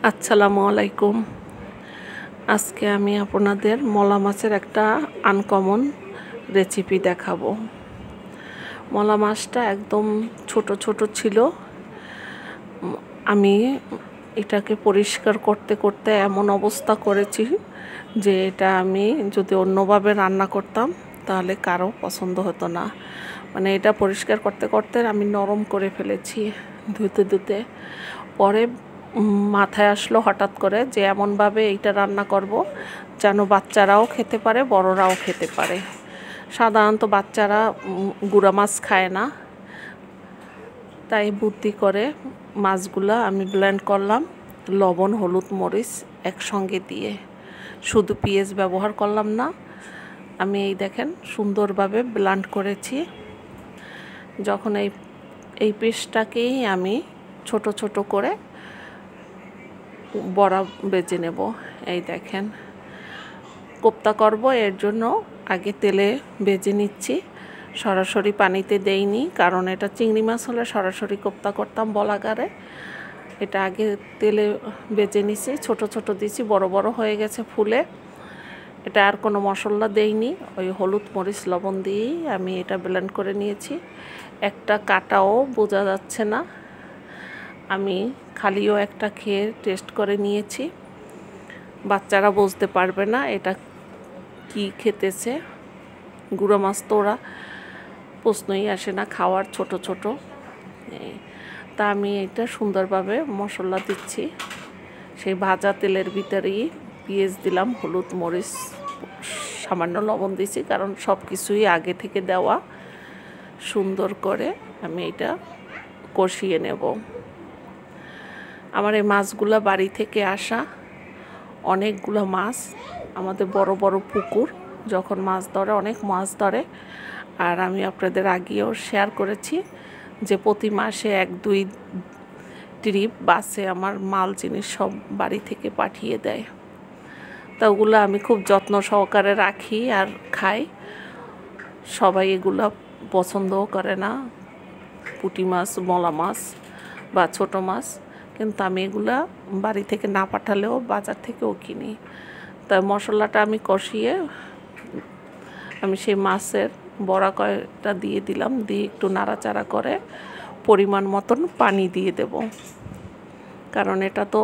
আসসালামু আলাইকুম। আজকে আমি আপনাদের মলা মাছের একটা আনকমন রেসিপি দেখাবো। মলা মাছটা একদম ছোট ছোট ছিল। আমি এটাকে পরিষ্কার করতে করতে এমন অবস্থা করেছি যে এটা আমি যদি অন্যভাবে রান্না করতাম তাহলে কারো পছন্দ হতো না। মানে এটা পরিষ্কার করতে করতে আমি নরম করে ফেলেছি ধুতে ধুতে। পরে মাথায় আসলো হঠাৎ করে যে এমনভাবে এইটা রান্না করব যেন বাচ্চারাও খেতে পারে, বড়রাও খেতে পারে। সাধারণত বাচ্চারা গুঁড়া মাছ খায় না, তাই বুদ্ধি করে মাছগুলা আমি ব্লেন্ড করলাম লবণ, হলুদ, মরিচ একসঙ্গে দিয়ে। শুধু পেঁয়াজ ব্যবহার করলাম না, আমি এই দেখেন সুন্দরভাবে ব্লেন্ড করেছি। যখন এই পেস্টটাকেই আমি ছোট ছোট করে বড়া বেজে নেব। এই দেখেন কোপ্তা করব, এর জন্য আগে তেলে ভেজে নিচ্ছি। সরাসরি পানিতে দেইনি, কারণ এটা চিংড়ি মাছ হলে সরাসরি কোপ্তা করতাম বলাগারে। এটা আগে তেলে ভেজে নিছি, ছোট ছোট দিয়েছি, বড় বড় হয়ে গেছে ফুলে। এটা আর কোনো মশলা দেইনি, ওই হলুদ, মরিচ, লবণ দিয়েই আমি এটা ব্লেন্ড করে নিয়েছি। একটা কাটাও বোঝা যাচ্ছে না। আমি খালিও একটা খেয়ে টেস্ট করে নিয়েছি। বাচ্চারা বুঝতে পারবে না এটা কি খেতেছে। গুঁড়ো মাছ তো ওরা প্রশ্নই আসে না খাওয়ার, ছোট ছোট। তা আমি এটা সুন্দরভাবে মশলা দিচ্ছি। সেই ভাজা তেলের ভিতরেই পেঁয়াজ দিলাম, হলুদ, মরিচ, সামান্য লবণ দিয়েছি, কারণ সব কিছুই আগে থেকে দেওয়া। সুন্দর করে আমি এটা কষিয়ে নেব। আমার এই মাছগুলো বাড়ি থেকে আসা, অনেকগুলো মাছ। আমাদের বড় বড় পুকুর, যখন মাছ ধরে অনেক মাছ ধরে। আর আমি আপনাদের আগেও শেয়ার করেছি যে প্রতি মাসে 1-2 ট্রিপ বাসে আমার মাল জিনিস সব বাড়ি থেকে পাঠিয়ে দেয়। তা ওগুলো আমি খুব যত্ন সহকারে রাখি আর খাই। সবাই এগুলো পছন্দও করে না, পুঁটি মাছ, মলা মাছ বা ছোট মাছ, কিন্তু আমি এগুলা বাড়ি থেকে না পাঠালেও বাজার থেকেও কিনি। তাই মশলাটা আমি কষিয়ে আমি সেই মাছের বড়া কয়টা দিয়ে দিলাম, দিয়ে একটু নাড়াচাড়া করে পরিমাণ মতন পানি দিয়ে দেব, কারণ এটা তো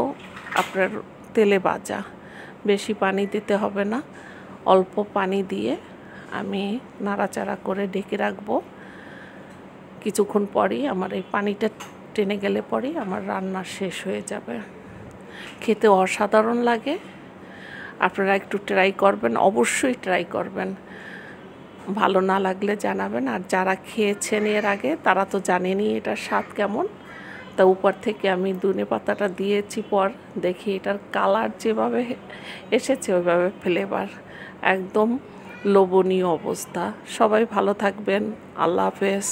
আপনার তেলে ভাজা, বেশি পানি দিতে হবে না। অল্প পানি দিয়ে আমি নাড়াচাড়া করে ঢেকে রাখবো। কিছুক্ষণ পরই আমার এই পানিটা টেনে গেলে পরেই আমার রান্না শেষ হয়ে যাবে। খেতে অসাধারণ লাগে। আপনারা একটু ট্রাই করবেন, অবশ্যই ট্রাই করবেন। ভালো না লাগলে জানাবেন। আর যারা খেয়েছেন এর আগে তারা তো জানেনই এটার স্বাদ কেমন। তা উপর থেকে আমি ধনে পাতাটা দিয়েছি, পর দেখি এটার কালার যেভাবে এসেছে ওইভাবে ফ্লেভার একদম লোভনীয় অবস্থা। সবাই ভালো থাকবেন। আল্লাহ হাফেজ।